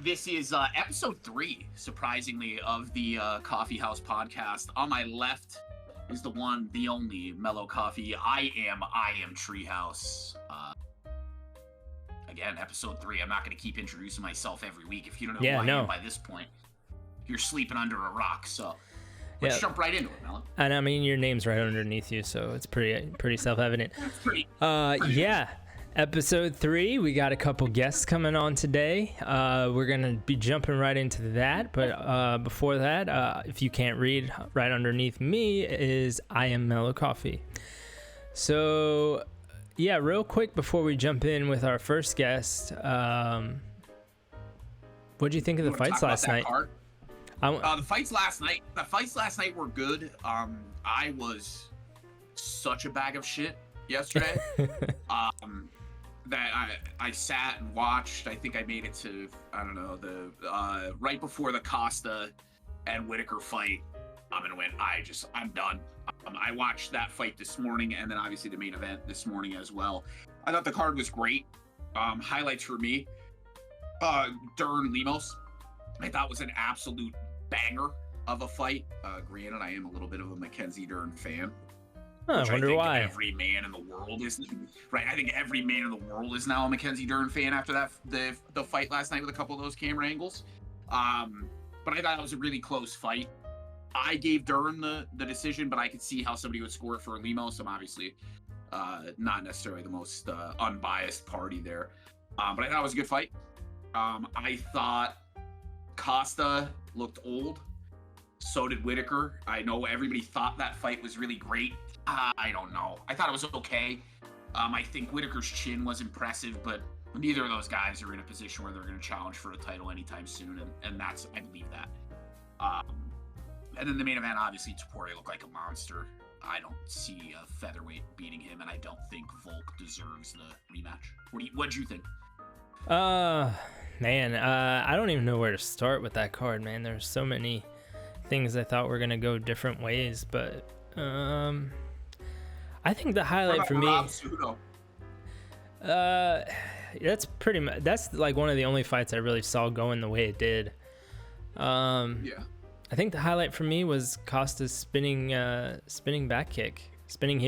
This is episode 3, surprisingly, of the Coffee House podcast. On my left is the one, the only Mellow Coffee. I am Treehouse. Again, episode 3. I'm not going to keep introducing myself every week. If you don't know who I am by this point, you're sleeping under a rock. So let's jump right into it, Mellow. And I mean, your name's right underneath you, so it's pretty self-evident. Yeah. Episode 3, we got a couple guests coming on today. We're gonna be jumping right into that, but before that, if you can't read, right underneath me is I am Mellow Coffee. So yeah, real quick before we jump in with our first guest, what do you think of the fights last night? The fights last night were good. I was such a bag of shit yesterday. That I sat and watched. I think I made it to, I don't know, the right before the Costa and Whitaker fight. And went, I'm done. I watched that fight this morning, and then obviously the main event this morning as well. I thought the card was great. Highlights for me, Dern Lemos. I thought was an absolute banger of a fight. Granted, I am a little bit of a Mackenzie Dern fan. I wonder why. Every man in the world is right. I think every man in the world is now a Mackenzie Dern fan after that the fight last night with a couple of those camera angles. But I thought it was a really close fight. I gave Dern the decision, but I could see how somebody would score it for Lemos. I'm obviously not necessarily the most unbiased party there. But I thought it was a good fight. I thought Costa looked old. So did Whitaker. I know everybody thought that fight was really great. I don't know. I thought it was okay. I think Whitaker's chin was impressive, but neither of those guys are in a position where they're going to challenge for a title anytime soon, and that's, I believe that. And then the main event, obviously, Topuria looked like a monster. I don't see a featherweight beating him, and I don't think Volk deserves the rematch. What'd you think? Man, I don't even know where to start with that card, man. There's so many things I thought were going to go different ways, but I think the highlight for me, that's like one of the only fights I really saw going the way it did. I think the highlight for me was Costa's spinning heel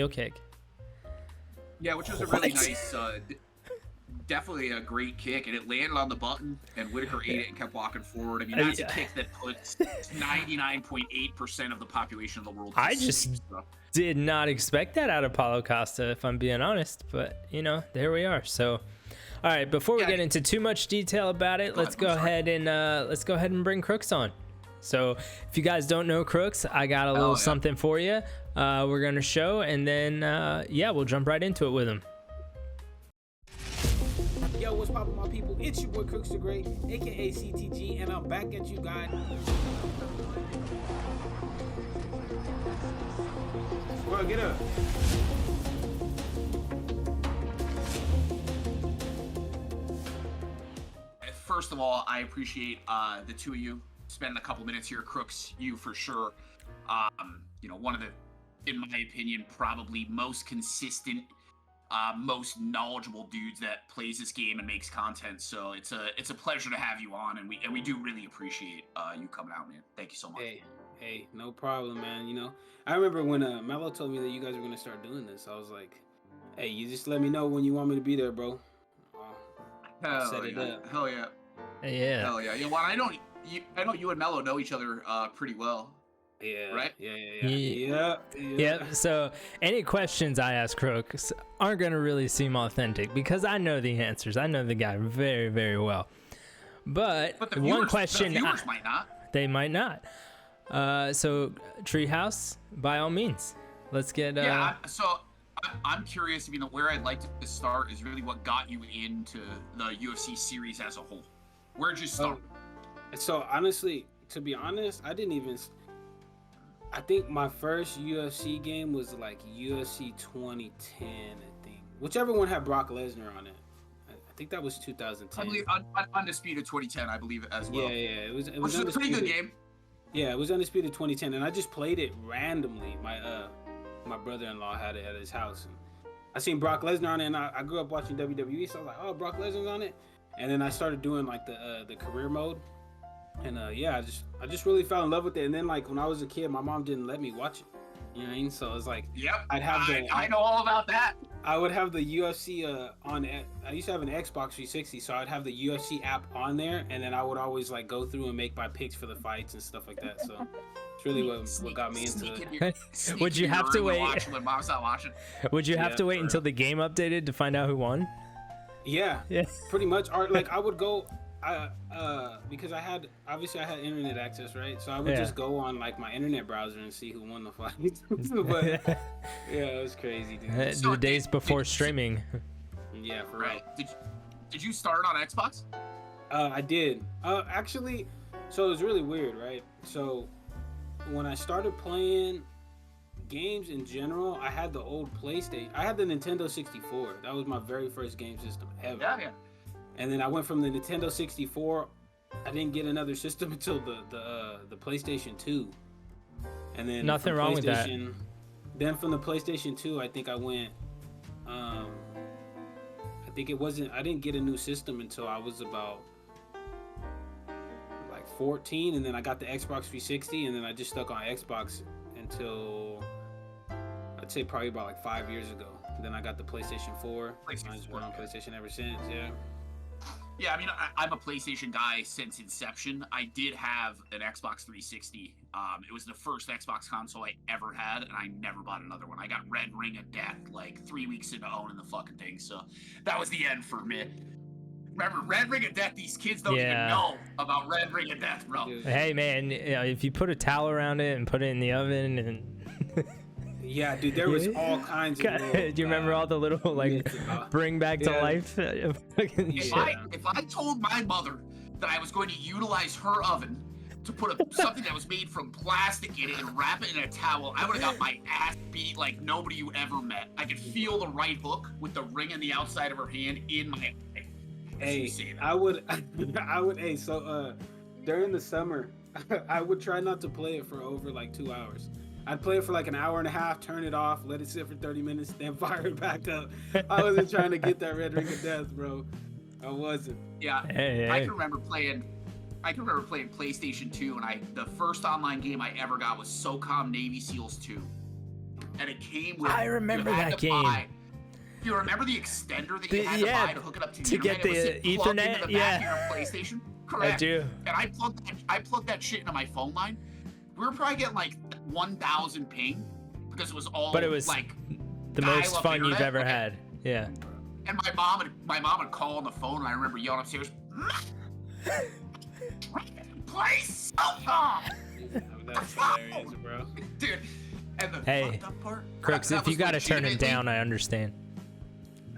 kick. Yeah, which was a really nice, definitely a great kick, and it landed on the button, and Whitaker ate it and kept walking forward. I mean, that's a kick that puts 99.8% of the population of the world. I just did not expect that out of Paulo Costa, if I'm being honest, but there we are. So, all right, before we get into too much detail about it, let's go ahead and bring Crooks on. So, if you guys don't know Crooks, I got a little something for you. We're gonna show, and then we'll jump right into it with him. Yo, what's poppin', my people? It's your boy Crooks the Great, aka CTG, and I'm back at you guys. Bro, get up. First of all, I appreciate the two of you spending a couple minutes here. Crooks, you for sure. One of the, in my opinion, probably most consistent, most knowledgeable dudes that plays this game and makes content. So it's a pleasure to have you on, and we do really appreciate you coming out, man. Thank you so much. Hey, no problem, man. I remember when Mello told me that you guys were gonna start doing this. I was like, hey, you just let me know when you want me to be there, bro. Hell yeah. Hell yeah. Yeah, well, I know you and Mello know each other pretty well. Yeah. Right? Yeah. So any questions I ask Crooks aren't going to really seem authentic because I know the answers. I know the guy very, very well. But the one question, the viewers might not. They might not. So Treehouse, by all means, let's get. So I'm curious. Where I'd like to start is really what got you into the UFC series as a whole. Where'd you start? So honestly, to be honest, I think my first UFC game was like UFC 2010, I think. Whichever one had Brock Lesnar on it. I think that was 2010. I believe Undisputed 2010, I believe, as well. Yeah. It was which is a pretty good game. Yeah, it was Undisputed 2010, and I just played it randomly. My brother-in-law had it at his house. And I seen Brock Lesnar on it, and I grew up watching WWE, so I was like, oh, Brock Lesnar's on it. And then I started doing like the career mode, and yeah, I just really fell in love with it. And then like when I was a kid, my mom didn't let me watch it. You know what I mean? So it's like, yep, I'd have I know all about that. I would have the UFC on. I used to have an Xbox 360, so I'd have the UFC app on there, and then I would always like go through and make my picks for the fights and stuff like that. So it's really what got me into it. Would you have to wait? When mom's not watching. Would you have to wait until the game updated to find out who won? Yeah, pretty much. Or like I would go, because I had internet access, right? So I would just go on like my internet browser and see who won the fight. But yeah, it was crazy, dude. So the days before streaming. Yeah, for real. Did you start on Xbox? I did. Actually, so it was really weird, right? So when I started playing games in general, I had the old PlayStation. I had the Nintendo 64. That was my very first game system ever. Yeah. And then I went from the Nintendo 64. I didn't get another system until the PlayStation 2. And then nothing wrong with that. Then from the PlayStation 2, I think I went. I think it wasn't. I didn't get a new system until I was about like 14, and then I got the Xbox 360, and then I just stuck on Xbox until I'd say probably about like 5 years ago. Then I got the PlayStation 4. I just been on PlayStation ever since. Yeah. Yeah, I mean, I'm a PlayStation guy since inception. I did have an Xbox 360. It was the first Xbox console I ever had, and I never bought another one. I got Red Ring of Death like 3 weeks into owning the fucking thing, so that was the end for me. Remember, Red Ring of Death, these kids don't even know about Red Ring of Death, bro. Hey, man, if you put a towel around it and put it in the oven and... Yeah, dude, there was all kinds of little, do you remember all the little, like, bring back to life? If I told my mother that I was going to utilize her oven to put something that was made from plastic in it and wrap it in a towel, I would have got my ass beat like nobody you ever met. I could feel the right hook with the ring on the outside of her hand in my eye. Hey, I would, hey, so during the summer, I would try not to play it for over like 2 hours. I'd play it for like an hour and a half, turn it off, let it sit for 30 minutes, then fire it back up. I wasn't trying to get that Red Ring of Death, bro. I wasn't. Yeah, I can remember playing PlayStation 2, and the first online game I ever got was SOCOM Navy SEALs 2. And it came with... I remember that game. Do you remember the extender that you had to buy to hook it up to the internet? To get the Ethernet? Into the back of your PlayStation? Correct. I do. And I plugged that shit into my phone line. We were probably getting like 1,000 ping because it was all. But it was like the most fun you've ever had. Yeah. And my mom would call on the phone, and I remember yelling upstairs, "Play SOCOM!" That's hilarious, bro. Dude, and the fucked up part. Crooks, if you gotta turn him down, I understand.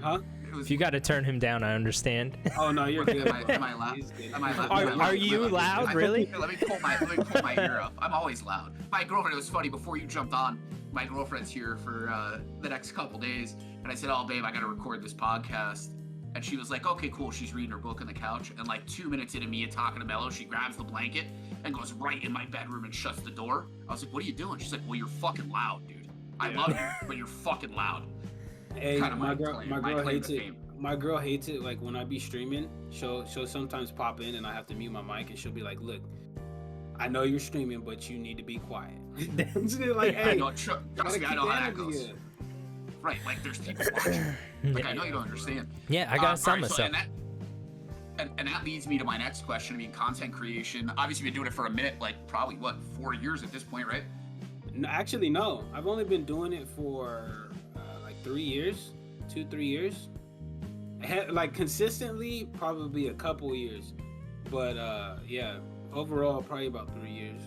Huh? If you gotta turn him down, I understand. Oh no, you're good. Am I loud? Are you loud? Really? Let me pull my ear up. I'm always loud. My girlfriend, it was funny, before you jumped on, my girlfriend's here for the next couple days, and I said, "Oh, babe, I gotta record this podcast." And she was like, "Okay, cool." She's reading her book on the couch, and like 2 minutes into me talking to Mellow, she grabs the blanket and goes right in my bedroom and shuts the door. I was like, "What are you doing?" She's like, "Well, you're fucking loud, dude. I love you, but you're fucking loud." Hey, my girl hates it. My girl hates it. Like when I be streaming, she'll sometimes pop in and I have to mute my mic, and she'll be like, "Look, I know you're streaming, but you need to be quiet." Like, hey, I know, trust me, I know how that goes. Right, like there's people watching. Like I know you don't understand. Yeah, I gotta sell myself. And that leads me to my next question. I mean, content creation. Obviously, you've been doing it for a minute, like probably 4 years at this point, right? No, actually, no. I've only been doing it for like 3 years, 2-3 years. Like consistently, probably a couple years, but yeah, overall probably about 3 years.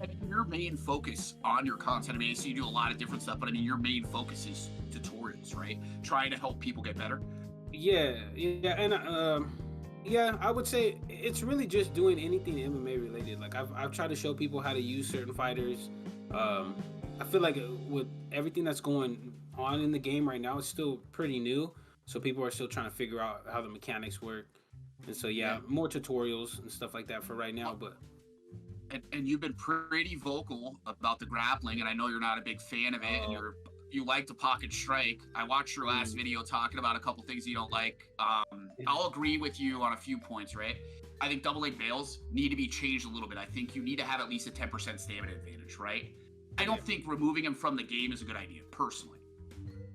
And your main focus on your content, I mean, so you do a lot of different stuff, but I mean, your main focus is tutorials, right? Trying to help people get better. Yeah, and yeah, I would say it's really just doing anything MMA related. Like I've tried to show people how to use certain fighters. I feel like with everything that's going on in the game right now, it's still pretty new. So people are still trying to figure out how the mechanics work. And so, yeah, more tutorials and stuff like that for right now. But and you've been pretty vocal about the grappling, and I know you're not a big fan of it, and you like to pocket strike. I watched your last video talking about a couple things you don't like. I'll agree with you on a few points, right? I think double leg bales need to be changed a little bit. I think you need to have at least a 10% stamina advantage, right? I don't think removing them from the game is a good idea, personally.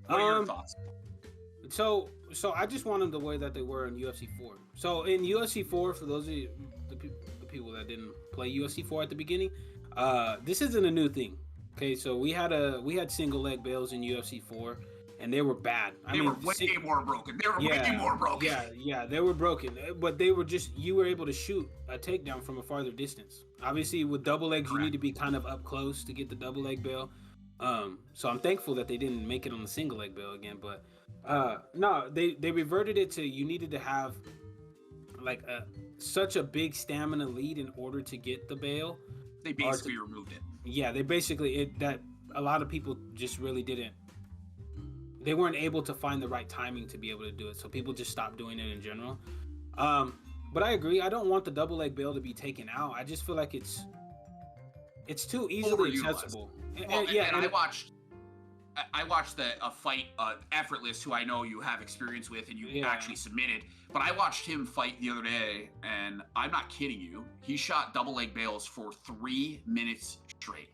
What are your thoughts? So I just want them the way that they were in UFC 4. So in UFC 4, for those of you, the people that didn't play UFC 4 at the beginning, this isn't a new thing. Okay, so we had single leg bales in UFC 4, and they were bad. They were way more broken. They were way more broken. Yeah, they were broken. But they were just, you were able to shoot a takedown from a farther distance. Obviously, with double legs, you need to be kind of up close to get the double leg bale. So I'm thankful that they didn't make it on the single leg bale again. But no, they reverted it to, you needed to have like such a big stamina lead in order to get the bale. They basically removed it. Yeah, they basically, that a lot of people just really didn't. They weren't able to find the right timing to be able to do it, so people just stopped doing it in general. But I agree. I don't want the double leg bale to be taken out. I just feel like it's too easily accessible. I watched a fight, Effortless, who I know you have experience with and you actually submitted. But I watched him fight the other day, and I'm not kidding you. He shot double leg bales for 3 minutes straight.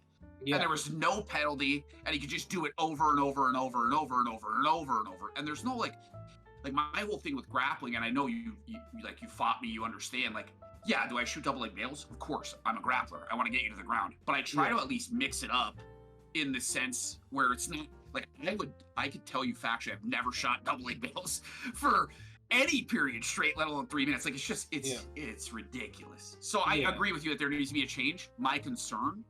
Yeah. And there was no penalty, and he could just do it over and over and over and over and over and over and over. And there's no like my whole thing with grappling, and I know you fought me, you understand, like, yeah, do I shoot double leg bales? Of course, I'm a grappler. I want to get you to the ground. But I try to at least mix it up in the sense where it's not like I could tell you factually, I've never shot double leg bales for any period straight, let alone 3 minutes. Like, it's ridiculous. So I agree with you that there needs to be a change. My concern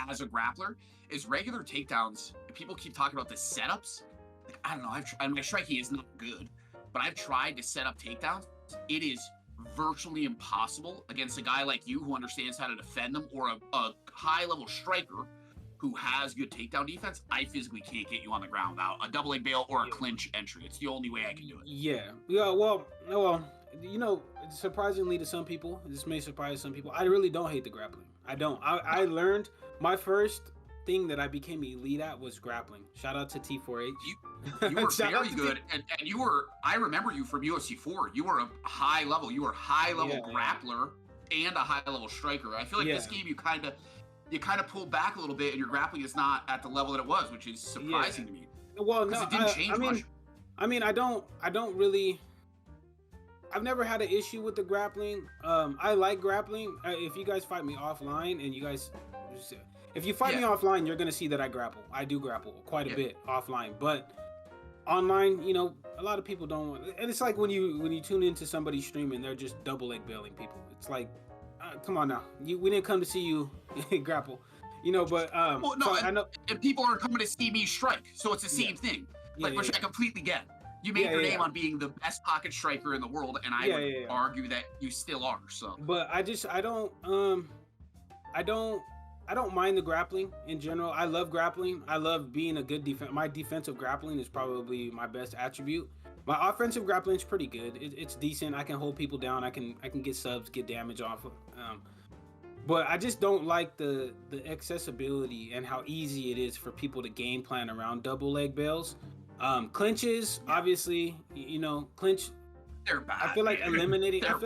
as a grappler is regular takedowns. People keep talking about the setups. Like, I don't know. My striking is not good, but I've tried to set up takedowns. It is virtually impossible against a guy like you who understands how to defend them, or a high-level striker who has good takedown defense. I physically can't get you on the ground without a double leg bail or a clinch entry. It's the only way I can do it. Yeah. Well, you know, surprisingly to some people, this may surprise some people, I really don't hate the grappling. I don't. I learned my first thing that I became elite at was grappling. Shout out to T4H. You were very good, and you were. I remember you from UFC 4. You were a high level. You were a high level grappler and a high level striker. I feel like this game you kind of pulled back a little bit, and your grappling is not at the level that it was, which is surprising to me. Well, no, it didn't change much. I mean, I don't really. I've never had an issue with the grappling. I like grappling. If you guys fight me offline, and if you fight me offline, you're gonna see that I grapple. I do grapple quite a bit offline, but online, you know, a lot of people don't want. And it's like when you tune into somebody's stream and they're just double leg bailing people. It's like, come on now, we didn't come to see you grapple, you know. But well, no, so I know, and people aren't coming to see me strike, so it's the same thing. Like, which I completely get. You made your name on being the best pocket striker in the world, and I would argue that you still are. So, but I don't mind the grappling in general. I love grappling. I love being a good defense. My defensive grappling is probably my best attribute. My offensive grappling is pretty good. It's decent. I can hold people down. I can get subs, get damage off of. But I just don't like the accessibility and how easy it is for people to game plan around double leg bails. Clinches, obviously, you know, clinch. They're bad. I feel like eliminating. I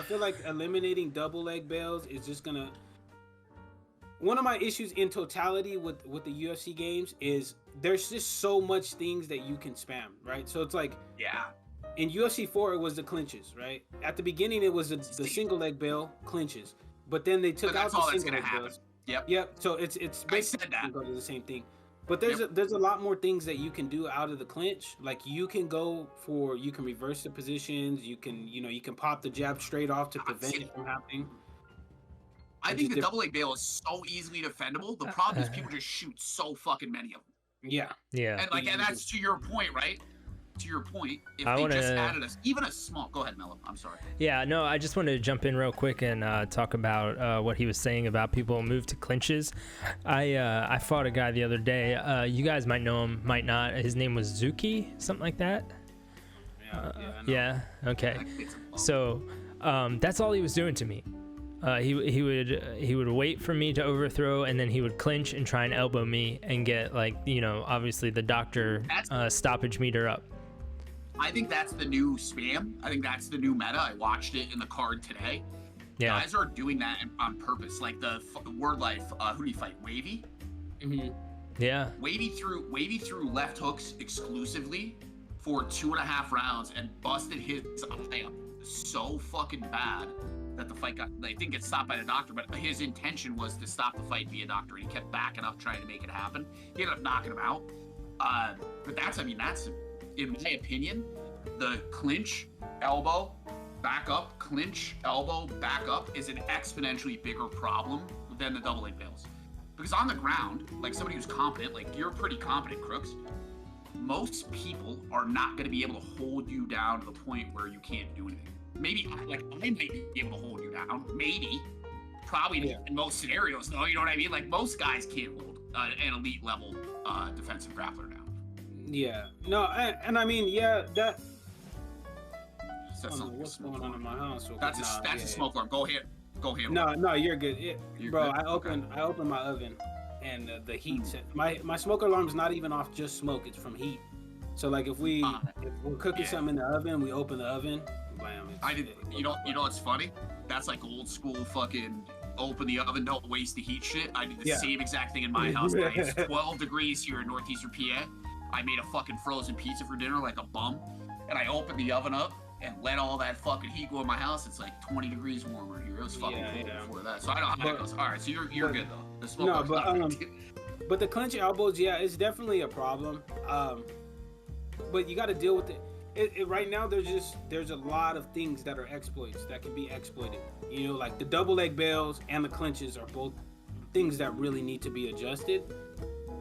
feel like eliminating double leg bails is just gonna. One of my issues in totality with the UFC games is there's just so much things that you can spam, right? So it's like, in UFC 4 it was the clinches, right? At the beginning it was the single leg bail clinches, but then they took out the single leg bails. Yep. So it's basically go to the same thing. But there's a lot more things that you can do out of the clinch. Like you can reverse the positions. You can pop the jab straight off to prevent it from happening. I think the double leg bail is so easily defendable. The problem is people just shoot so fucking many of them. Yeah. And that's to your point, right? To your point, if they just added even a small. Go ahead, Mellow. I'm sorry. Yeah, no, I just wanted to jump in real quick and talk about what he was saying about people move to clinches. I fought a guy the other day. You guys might know him, might not. His name was Zuki, something like that. Yeah. Okay. So that's all he was doing to me. He would wait for me to overthrow, and then he would clinch and try and elbow me and get, like, obviously the doctor stoppage meter up. I think that's the new spam. I think that's the new meta. I watched it in the card today. Yeah. Guys are doing that on purpose. Like the Word Life, who do you fight? Wavy? Mm-hmm. Yeah. Wavy threw left hooks exclusively for 2.5 rounds and busted his eye up so fucking bad that the fight didn't get stopped by the doctor, but his intention was to stop the fight via doctor, and he kept backing up trying to make it happen. He ended up knocking him out. But that's, in my opinion, the clinch, elbow, back up, clinch, elbow, back up is an exponentially bigger problem than the double leg bails. Because on the ground, like somebody who's competent, like you're pretty competent, Crooks, most people are not going to be able to hold you down to the point where you can't do anything. Maybe, like, I might be able to hold you down. Maybe. Probably in most scenarios, though. You know what I mean? Like, most guys can't hold an elite level defensive grappler down. Yeah. No, and I mean, yeah, that... What's going on in my house? That's a smoke alarm. Go ahead. No, you're good. Bro, good? I opened my oven, and the heat set. My smoke alarm's not even off just smoke. It's from heat. So, like, if we're cooking something in the oven, we open the oven. Bam. You know what's funny? That's like old school fucking open the oven, don't waste the heat shit. I did the same exact thing in my house. It's 12 degrees here in northeastern PA. I made a fucking frozen pizza for dinner like a bum, and I opened the oven up and let all that fucking heat go in my house. It's like 20 degrees warmer here. It was fucking cold before that. So I don't know how it goes. All right, so you're good though. The smoke but the clinch elbows, it's definitely a problem. But you got to deal with it. Right now, there's a lot of things that are exploits that can be exploited. Like the double leg bails and the clinches are both things that really need to be adjusted.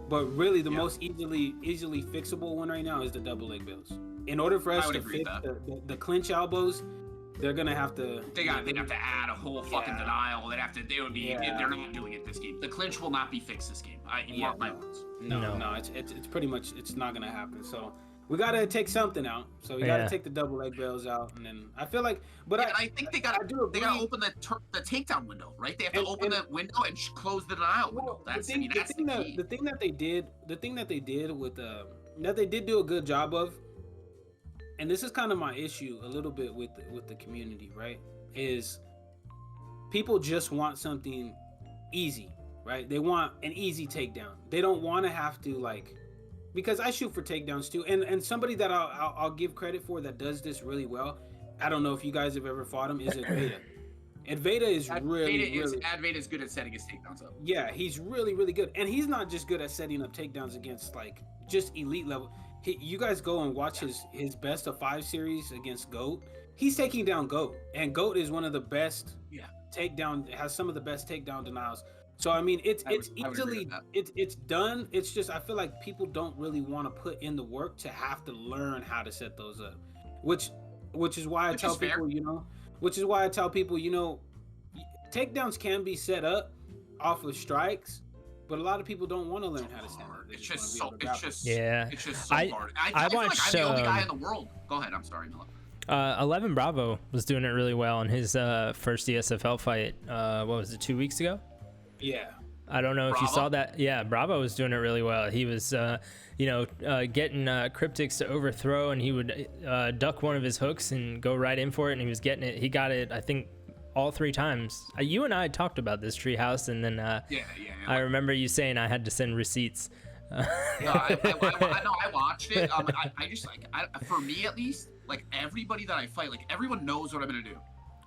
But really, the most easily fixable one right now is the double leg bails. In order for us to fix the clinch elbows, they're gonna have to. They'd have to add a whole fucking denial. They're not doing it this game. The clinch will not be fixed this game. Mark my words. No, it's pretty much it's not gonna happen. So we gotta take something out. So we gotta take the double leg bails out, and then I feel like, I think they gotta open the takedown window, right? They have to open the window and close the denial window. That's the key. The thing that they did with that they did do a good job of. And this is kind of my issue a little bit with the community, right? Is people just want something easy, right? They want an easy takedown. They don't want to have to, like, because I shoot for takedowns too. And somebody that I'll give credit for that does this really well. I don't know if you guys have ever fought him. Is Advaita? Advaita is Advaita is good at setting his takedowns up. Yeah, he's really, really good. And he's not just good at setting up takedowns against, like, just elite level. You guys go and watch his best of 5 series against GOAT. He's taking down GOAT, and GOAT is one of the best has some of the best takedown denials. So I mean, it's done. It's just I feel like people don't really want to put in the work to have to learn how to set those up, which is why I tell people, takedowns can be set up off of strikes. But a lot of people don't want to learn how to stand up. It's just so hard. I feel watched, like I'm the only guy in the world. Go ahead. I'm sorry, Mello. 11 Bravo was doing it really well in his first ESFL fight. What was it, 2 weeks ago? Yeah. I don't know if you saw that. Yeah, Bravo was doing it really well. He was, getting Cryptics to overthrow, and he would duck one of his hooks and go right in for it, and he was getting it. He got it, I think, all 3 times. You and I talked about this, Treehouse, and then I remember you saying I had to send receipts. I watched it. I just for me at least, like everybody that I fight, like everyone knows what I'm gonna do.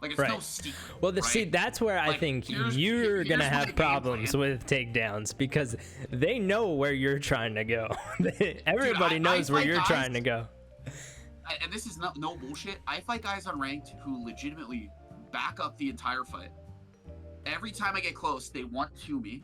Like it's no secret. Well, see, that's where I think you're gonna have problems with takedowns because they know where you're trying to go. Everybody knows where you're trying to go. And this is no bullshit. I fight guys on ranked who legitimately back up the entire fight. Every time I get close, they want to me.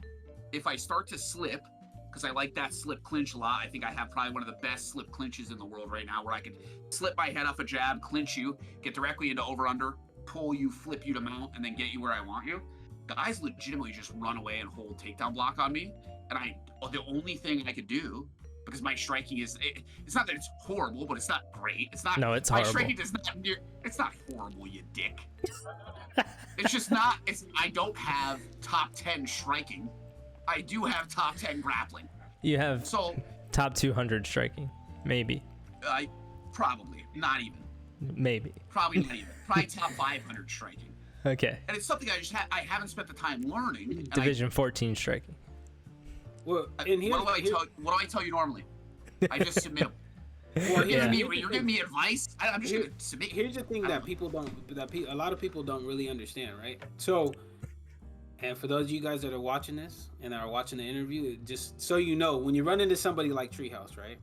If I start to slip, because I like that slip clinch a lot, I think I have probably one of the best slip clinches in the world right now, where I can slip my head off a jab, clinch you, get directly into over-under, pull you, flip you to mount, and then get you where I want you. Guys legitimately just run away and hold takedown block on me, and the only thing I could do because my striking is it's not that it's horrible, but it's not great. It's not. No, it's my horrible. striking is not near. It's not horrible, you dick. It's just not. I don't have top 10 striking. I do have top 10 grappling. You have top 200 striking, maybe. Probably not even. Maybe. Probably not even. Probably top 500 striking. Okay. And it's something I haven't spent the time learning. Division 14 striking. Well, what do I tell you normally? I just submit them. Well, you're giving me advice. I'm just gonna submit. Here's the thing that a lot of people don't really understand, right? So, and for those of you guys that are watching this and are watching the interview, just so you know, when you run into somebody like Treehouse, right?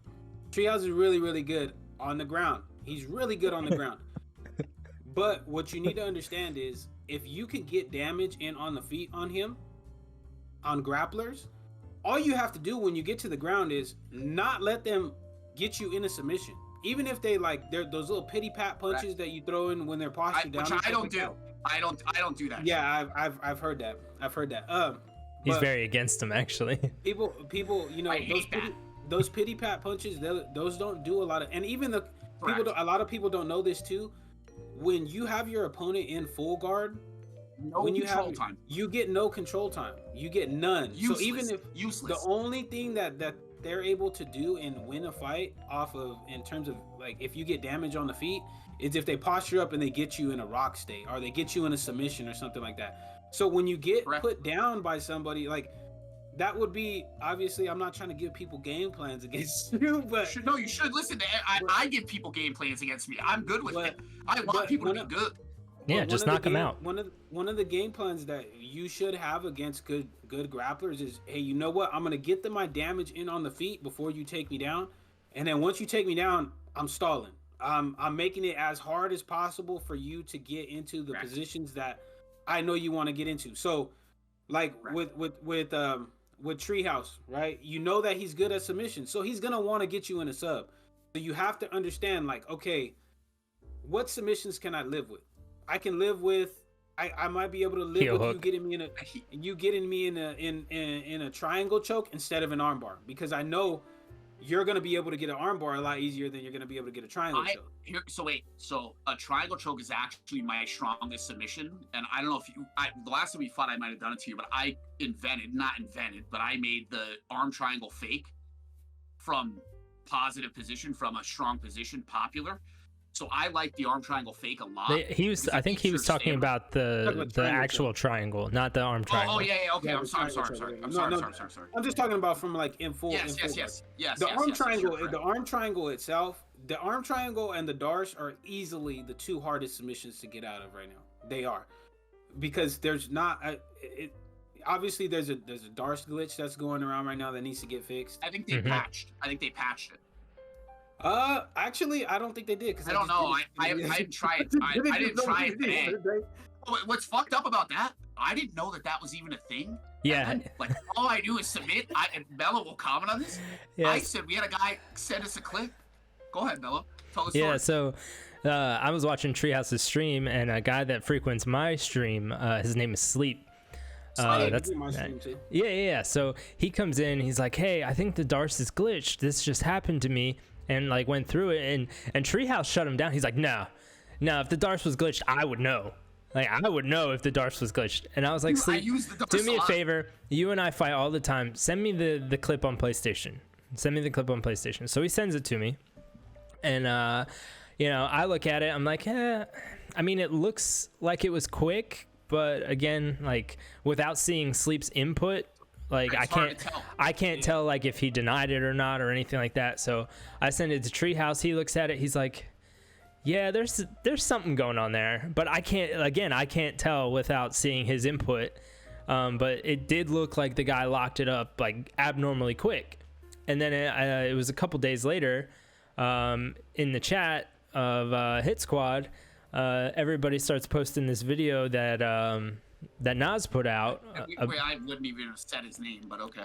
Treehouse is really, really good on the ground. He's really good on the ground. But what you need to understand is, if you can get damage in on the feet on him, on grapplers, all you have to do when you get to the ground is not let them get you in a submission. Even if they're those little pity pat punches that you throw in when they're postured down. Which I don't do. I don't do that. Yeah, I've heard that. He's very against him, actually. People, those pity pat punches, those don't do a lot of, and even a lot of people don't know this too. When you have your opponent in full guard, you get no control time. You get none. Useless. So even if the only thing that they're able to do and win a fight off of, in terms of like, if you get damage on the feet, is if they posture up and they get you in a rock state, or they get you in a submission or something like that. So when you get put down by somebody, like, that would be, obviously, I'm not trying to give people game plans against you, but you should listen to. I give people game plans against me. I'm good with it. I want people to be good. Yeah, just knock them out. One of the game plans that you should have against good grapplers is, hey, you know what? I'm gonna get my damage in on the feet before you take me down, and then once you take me down, I'm stalling. I'm making it as hard as possible for you to get into the positions that I know you want to get into. So, like with Treehouse, right? You know that he's good at submission, so he's gonna want to get you in a sub. So you have to understand, like, okay, what submissions can I live with? I can live with. I might be able to live with you getting me in a triangle choke instead of an armbar, because I know you're gonna be able to get an armbar a lot easier than you're gonna be able to get a triangle choke. So a triangle choke is actually my strongest submission, and I don't know if the last time we fought, I might have done it to you, but I made the arm triangle fake from positive position, from a strong position, popular. So I like the arm triangle fake a lot. I think he was talking about the actual triangle, not the arm triangle. Okay. I'm sorry. I'm just talking about from like in full. Yes. The arm triangle itself, the arm triangle and the darce are easily the two hardest submissions to get out of right now. They are, because there's not obviously there's a darce glitch that's going around right now that needs to get fixed. I think they patched it. Actually, I don't think they did, because I don't know. I didn't try it. I didn't try it today. What's fucked up about that? I didn't know that was even a thing. Yeah. Then, like, all I do is submit. And Mello will comment on this. Yes. I said we had a guy send us a clip. Go ahead, Mello. Tell the story. Yeah. So, I was watching Treehouse's stream, and a guy that frequents my stream, his name is Sleep. That's my stream too. Yeah. So he comes in. He's like, "Hey, I think the darce is glitched. This just happened to me." And like went through it, and Treehouse shut him down. He's like, no, if the darce was glitched, I would know. Like, I would know if the darce was glitched. And I was like, Sleep, do me a favor. You and I fight all the time. Send me the clip on PlayStation. So he sends it to me, and I look at it. I'm like, I mean, it looks like it was quick, but again, like, without seeing Sleep's input, like, I can't tell like if he denied it or not or anything like that. So I send it to Treehouse. He looks at it. He's like, yeah, there's something going on there, but I can't tell without seeing his input. But it did look like the guy locked it up like abnormally quick. And then it was a couple days later, in the chat of Hit Squad, everybody starts posting this video that Nas put out. I wouldn't even have said his name, but okay.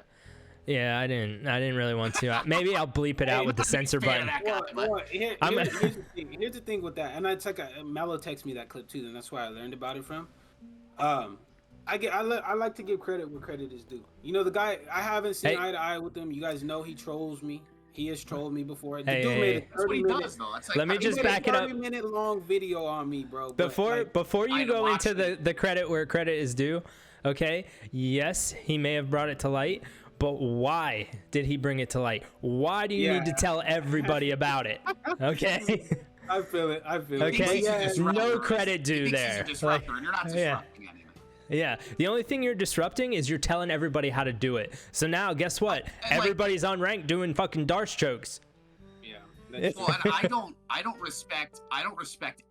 Yeah, I didn't really want to. Maybe I'll bleep it out with the censor button. Here's the thing with that, and it's like Mello texted me that clip too, and that's where I learned about it from. I like to give credit where credit is due. You know, the guy, I haven't seen eye to eye with him. You guys know he trolls me. He has trolled me before. The Hey, dude hey, made hey. a That's what he 30-minute. does, though. That's like, Let me just back it up. 30-minute long video on me, bro. But, Before I you go watched into it. the credit where credit is due, okay? Yes, he may have brought it to light, but why did he bring it to light? Why do you need to tell everybody about it? Okay? I feel it. Okay? He's a disruptor. No credit due He thinks there. He's a disruptor, and you're not disrupting anything. Yeah. The only thing you're disrupting is you're telling everybody how to do it. So now, guess what? Everybody's on rank doing fucking darts chokes. Yeah. Well, and I don't respect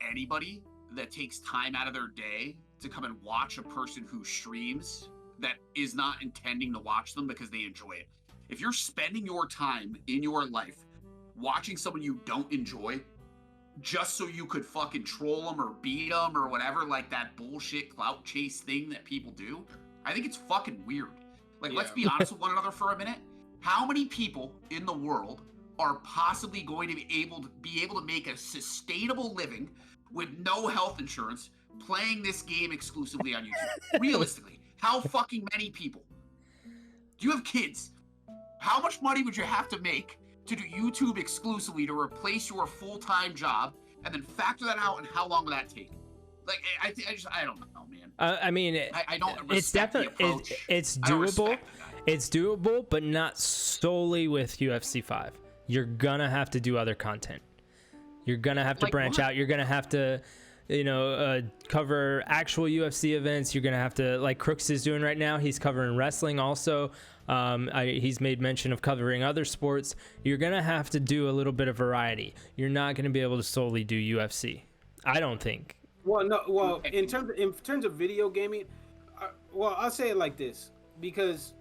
anybody that takes time out of their day to come and watch a person who streams that is not intending to watch them because they enjoy it. If you're spending your time in your life watching someone you don't enjoy just so you could fucking troll them or beat them or whatever, like that bullshit clout chase thing that people do, I think it's fucking weird. Like, let's be honest with one another for a minute. How many people in the world are possibly going to be able to make a sustainable living with no health insurance playing this game exclusively on YouTube? Realistically, how fucking many people? Do you have kids? How much money would you have to make to do YouTube exclusively to replace your full-time job, and then factor that out, and how long will that take? Like, I don't know, man. I mean, I don't respect it's definitely the approach. it's I don't doable. respect that. It's doable, but not solely with UFC 5. You're gonna have to do other content. You're gonna have to Like branch what? out. You're gonna have to, cover actual UFC events. You're gonna have to, like Crooks is doing right now. He's covering wrestling also. He's made mention of covering other sports. You're gonna have to do a little bit of variety. You're not gonna be able to solely do UFC. I don't think. Well, no. Well, in terms of video gaming, I'll say it like this, because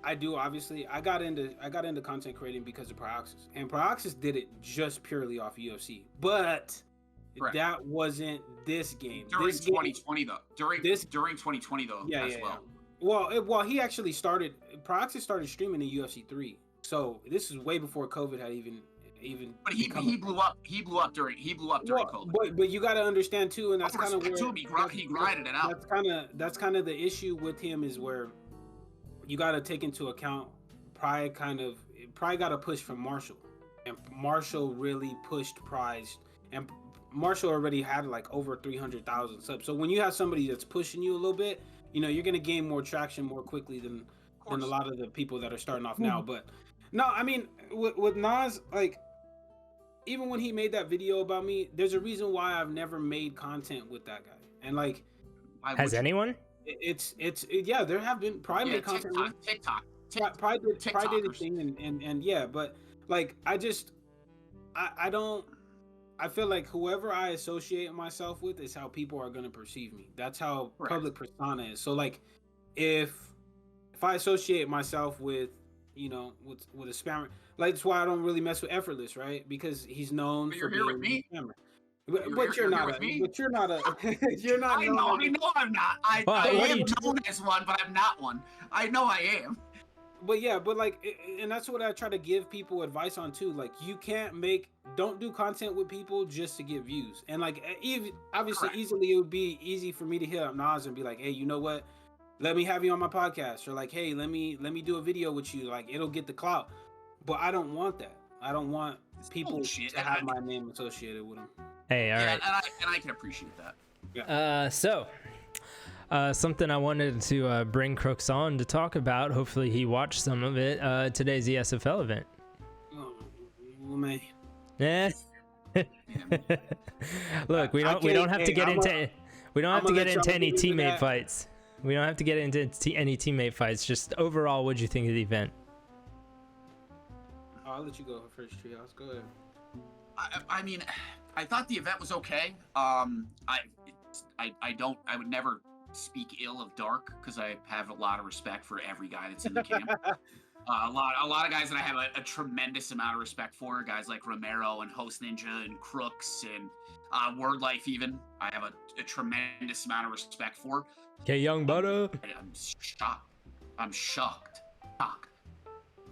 I got into content creating because of Prioxis, and Prioxis did it just purely off UFC, but Correct. that wasn't this game. During 2020 though. During 2020 though. Yeah. Well. Well, he actually started. Prioxis started streaming in UFC 3, so this is way before COVID had even. But he blew up. He blew up during COVID. But you got to understand too, and that's All kind of respect where to him, he grinded it out. That's kind of the issue with him, is where you got to take into account Pride got a push from Marshall, and Marshall really pushed Prize, and Marshall already had like over 300,000 subs. So when you have somebody that's pushing you a little bit, you're gonna gain more traction more quickly than a lot of the people that are starting off now. But no, I mean with Nas, like, even when he made that video about me, there's a reason why I've never made content with that guy. And like, Has anyone? Yeah, there have been Pride made content. TikTok. Pride did a thing, and yeah, but like, I feel like whoever I associate myself with is how people are gonna perceive me. That's how public persona is. So like, if I associate myself with with a spammer, like, that's why I don't really mess with Effortless, right? Because he's known for being a spammer. But you're not a. You're not. I know I'm not. I am known as one, but I'm not one. I know I am. But yeah, but like, and that's what I try to give people advice on too. Like, don't do content with people just to get views. And like, obviously, easily it would be easy for me to hit up Nas and be like, hey, you know what? Let me have you on my podcast, or like, hey, let me do a video with you. Like, it'll get the clout. But I don't want that. I don't want people to have my name associated with them. Hey, all right. And I can appreciate that. Yeah. So, something I wanted to bring Crooks on to talk about. Hopefully, he watched some of it. Today's ESFL event. Oh, man. Yeah. Look, we don't have to get into any teammate fights. We don't have to get into any teammate fights. Just overall, what'd you think of the event? I'll let you go first, Treehouse. Go ahead. I mean, I thought the event was okay. I would never speak ill of Dark, because I have a lot of respect for every guy that's in the camp. A lot of guys that I have a tremendous amount of respect for, guys like Romero and Host Ninja and Crooks and Word Life even. I have a tremendous amount of respect for. Okay, Young Butter. I'm shocked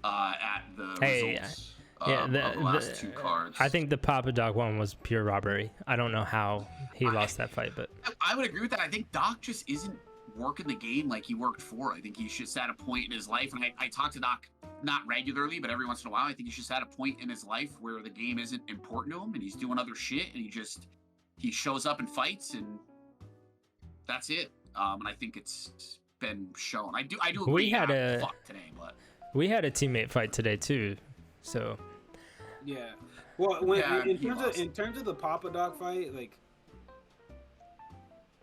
at the results of the last two cards. I think the Papa Dog one was pure robbery. I don't know how he lost that fight, but I would agree with that. I think Doc just isn't work in the game like he worked for. I think he's just at a point in his life, and I talk to Doc not regularly, but every once in a while. I think he's just at a point in his life where the game isn't important to him, and he's doing other shit, and he shows up and fights, and that's it. And I think it's been shown. I do agree. We had today, but we had a teammate fight today too, so yeah. Well, in terms of the Papa Doc fight, like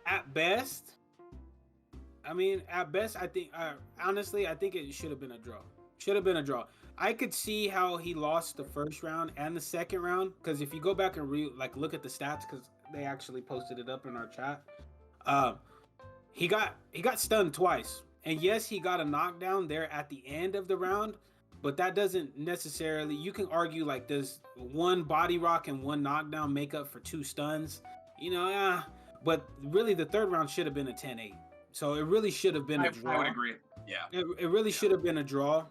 at best, I think honestly, I think it should have been a draw. Should have been a draw. I could see how he lost the first round and the second round, because if you go back and look at the stats, because they actually posted it up in our chat. He got stunned twice, and yes, he got a knockdown there at the end of the round, but that doesn't necessarily. You can argue like, does one body rock and one knockdown make up for 2 stuns? But really, the third round should have been a 10-8. So it really should have been a draw. I would agree. Yeah. It really should have been a draw.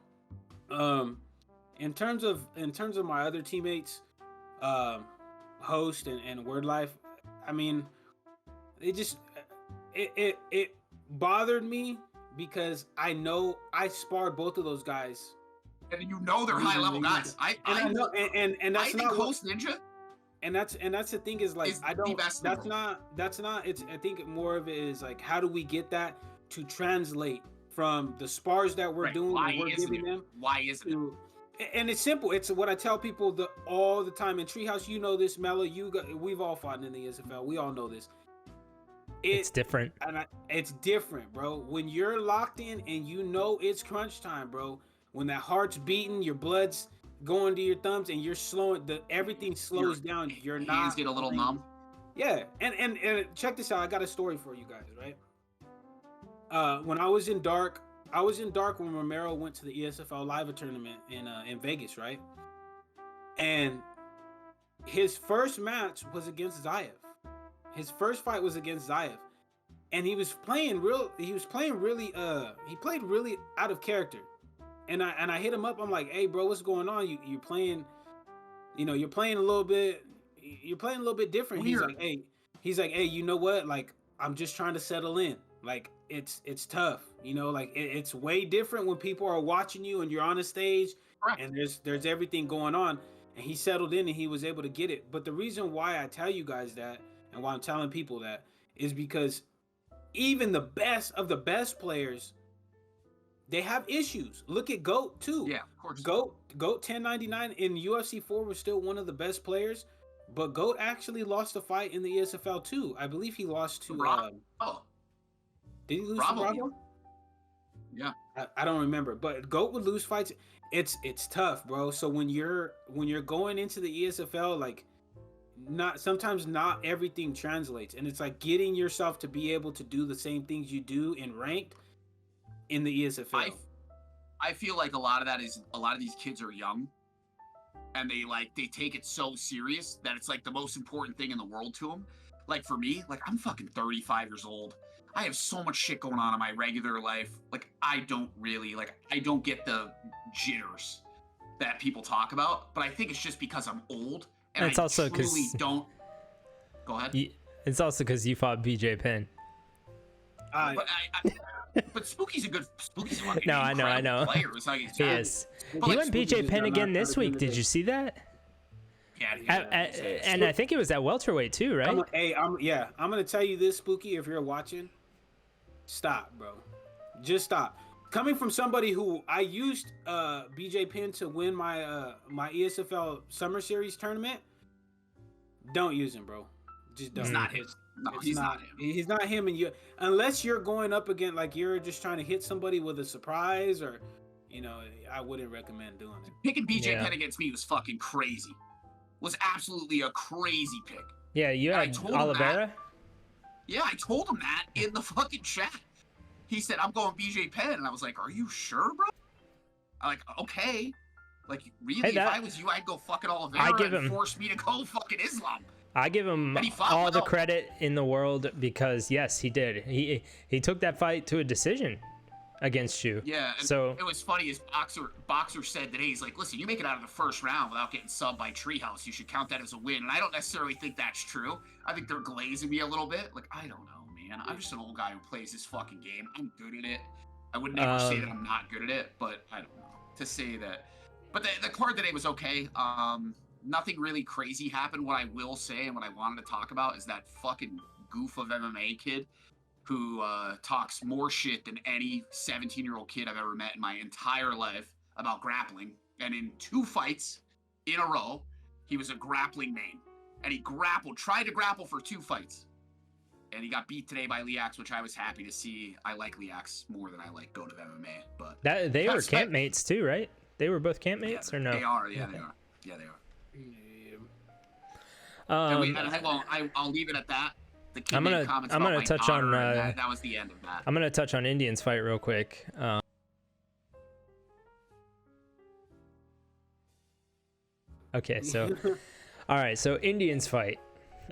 In terms of my other teammates, Host and Word Life, I mean, it bothered me because I know I sparred both of those guys. And they're high level guys. I know, and that's not Host Ninja. And that's the thing is like, I don't. That's not. It's, I think more of it is like, how do we get that to translate from the spars that we're doing, and we're giving them? Why isn't it? And it's simple. It's what I tell people all the time in Treehouse. You know this, Mellow. We've all fought in the ESFL. We all know this. It's different. It's different, bro. When you're locked in and you know it's crunch time, bro. When that heart's beating, your blood's going to your thumbs, and you're slowing. Everything slows down. Your hands get a little numb. Yeah, and check this out. I got a story for you guys, right? When I was in dark when Romero went to the ESFL Live tournament in Vegas, right? And his first match was against Zayev. His first fight was against Zayev, and he played really out of character. And I hit him up. I'm like, hey, bro, what's going on? You're playing a little bit different. Weird. He's like, hey, you know what? Like, I'm just trying to settle in. Like, it's tough, like it's way different when people are watching you and you're on a stage. Correct. And there's everything going on, and he settled in and he was able to get it. But the reason why I tell you guys that, and why I'm telling people that, is because even the best of the best players, they have issues. Look at GOAT too. Yeah, of course. GOAT 1099 in UFC 4 was still one of the best players, but GOAT actually lost a fight in the ESFL too. I believe he lost to did he lose to Bravo? Yeah. I don't remember, but GOAT would lose fights. It's tough, bro. So when you're going into the ESFL, like, sometimes not everything translates, and it's like getting yourself to be able to do the same things you do in ranked in the ESFL. I feel like a lot of these kids are young, and they take it so serious that it's like the most important thing in the world to them. Like for me, like I'm fucking 35 years old. I have so much shit going on in my regular life. Like I don't get the jitters that people talk about, but I think it's just because I'm old, and it's also because don't. Go ahead. It's also because you fought BJ Penn. But Spooky's a fucking no, I know. player. It's like he is. He went BJ Penn again this week. Did you see that? Yeah. And I think it was at welterweight too, right? I'm gonna tell you this, Spooky. If you're watching, stop, bro. Just stop. Coming from somebody who I used BJ Penn to win my my ESFL Summer Series tournament, don't use him, bro. Just don't. It's not his. No, he's not him. He's not him, and unless you're going up against, like, you're just trying to hit somebody with a surprise, or I wouldn't recommend doing it. Picking BJ Penn against me was fucking crazy. Was absolutely a crazy pick. Yeah, you had Oliveira? Yeah, I told him that in the fucking chat. He said, I'm going BJ Penn. And I was like, are you sure, bro? I'm like, okay. Like, really, if I was you, I'd go fucking Oliveira and force me to go fucking Islam. I give him all the credit in the world because, yes, he did. He took that fight to a decision against you. Yeah, so it was funny. His boxer said today, he's like, listen, you make it out of the first round without getting subbed by Treehouse, you should count that as a win. And I don't necessarily think that's true. I think they're glazing me a little bit. Like, I don't know, man. I'm just an old guy who plays this fucking game. I'm good at it. I would never say that I'm not good at it, but I don't know. To say that. But the card today was okay. Nothing really crazy happened. What I will say and what I wanted to talk about is that fucking goof of MMA kid who talks more shit than any 17-year-old kid I've ever met in my entire life about grappling. And in 2 fights in a row, he was a grappling main. And he tried to grapple for 2 fights. And he got beat today by Liax, which I was happy to see. I like Liax more than I like Goat of MMA. But they were campmates too, right? They were both campmates, or no? They are, yeah, they are. Yeah, they are. I'll leave it at that. I'm gonna touch on that was the end of that. I'm gonna touch on Indian's fight real quick. Okay, so all right, so Indian's fight.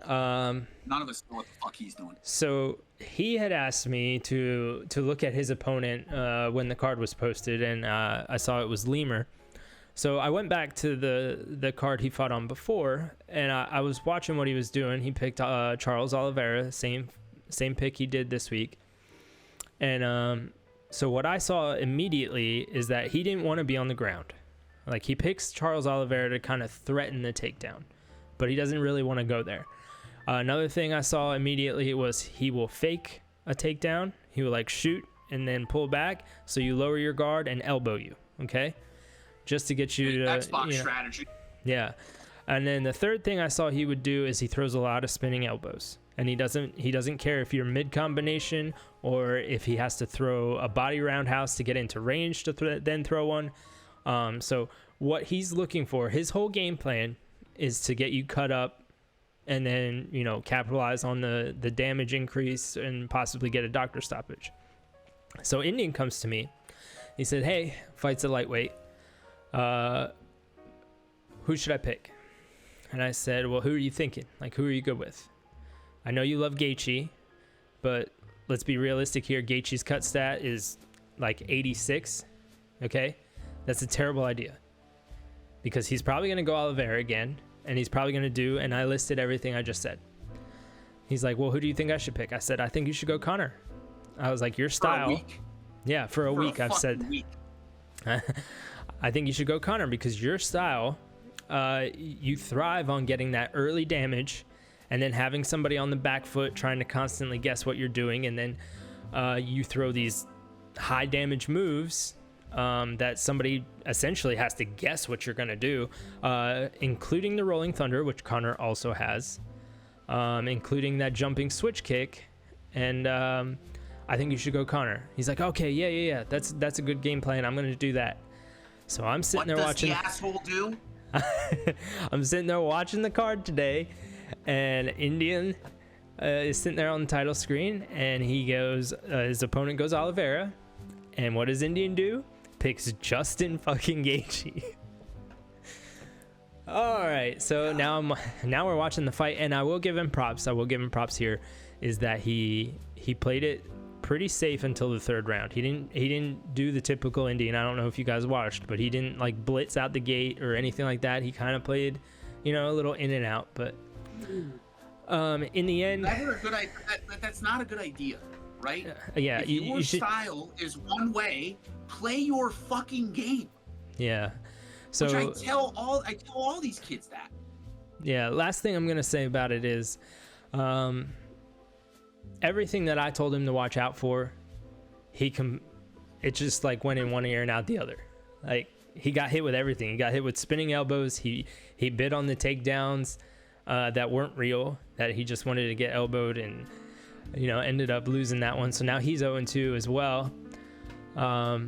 None of us know what the fuck he's doing. So he had asked me to look at his opponent when the card was posted, and I saw it was Lemur. So I went back to the card he fought on before, and I was watching what he was doing. He picked Charles Oliveira, same pick he did this week. And so what I saw immediately is that he didn't want to be on the ground. Like, he picks Charles Oliveira to kind of threaten the takedown, but he doesn't really want to go there. Another thing I saw immediately was he will fake a takedown. He will like shoot and then pull back, so you lower your guard and elbow you, okay? Just to get you to Xbox strategy. Yeah. And then the third thing I saw he would do is he throws a lot of spinning elbows. And he doesn't care if you're mid combination or if he has to throw a body roundhouse to get into range to then throw one. So what he's looking for, his whole game plan is to get you cut up and then, capitalize on the damage increase and possibly get a doctor stoppage. So Indian comes to me. He said, hey, fight's a lightweight. Who should I pick? And I said, well, who are you thinking? Like, who are you good with? I know you love Gaethje, but let's be realistic here. Gaethje's cut stat is like 86. Okay? That's a terrible idea. Because he's probably going to go Oliveira again, and he's probably going to do, and I listed everything I just said. He's like, well, who do you think I should pick? I said, I think you should go Conor. I was like, your style. For a week? Yeah, for a week, I've said. Week. I think you should go Conor because your style, you thrive on getting that early damage and then having somebody on the back foot trying to constantly guess what you're doing. And then you throw these high damage moves that somebody essentially has to guess what you're going to do, including the Rolling Thunder, which Conor also has, including that jumping switch kick. And I think you should go Conor. He's like, okay, yeah. That's a good game plan. I'm going to do that. So I'm sitting there watching. What does the asshole do? I'm sitting there watching the card today, and Indian is sitting there on the title screen, and he goes, his opponent goes Oliveira, and what does Indian do? Picks Justin fucking Gaethje. All right, so now we're watching the fight, and I will give him props. Here, is that he played it pretty safe until the third round. He didn't do the typical Indian. I don't know if you guys watched, but he didn't like blitz out the gate or anything like that. He kind of played, a little in and out. But in the end, that's not a good idea, right? Yeah, if your style is one way, play your fucking game. Yeah. So which I tell all these kids that. Yeah. Last thing I'm gonna say about it is, everything that I told him to watch out for, it just like went in one ear and out the other. Like, he got hit with everything. He got hit with spinning elbows. He bit on the takedowns that weren't real, that he just wanted to get elbowed, and ended up losing that one. So now he's 0-2 as well. But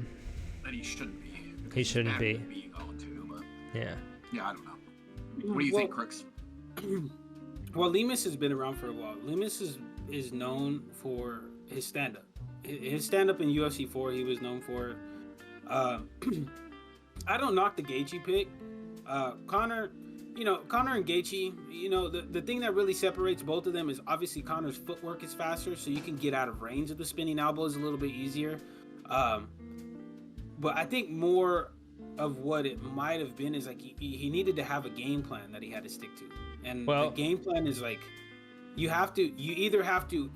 he shouldn't be. He shouldn't be. Being 0-2, but yeah. Yeah, I don't know. What do you think, Crooks? Well, Lemus has been around for a while. Lemus is known for his stand-up. His stand-up in UFC 4, he was known for. I don't knock the Gaethje pick. Conor and Gaethje, the thing that really separates both of them is obviously Conor's footwork is faster, so you can get out of range of the spinning elbows a little bit easier. But I think more of what it might have been is like he needed to have a game plan that he had to stick to. And the game plan is like you either have to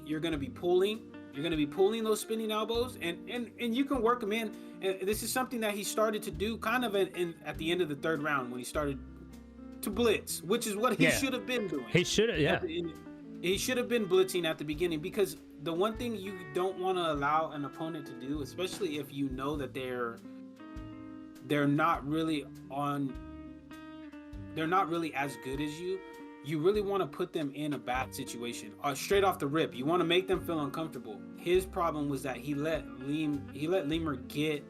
you're going to be pulling those spinning elbows, and you can work them in. And this is something that he started to do kind of at the end of the third round when he started to blitz, which is what he should have been doing. He should have, he should have been blitzing at the beginning, because the one thing you don't want to allow an opponent to do, especially if you know that they're not really as good as you really want to put them in a bad situation straight off the rip. You want to make them feel uncomfortable. His problem was that he let Lemur get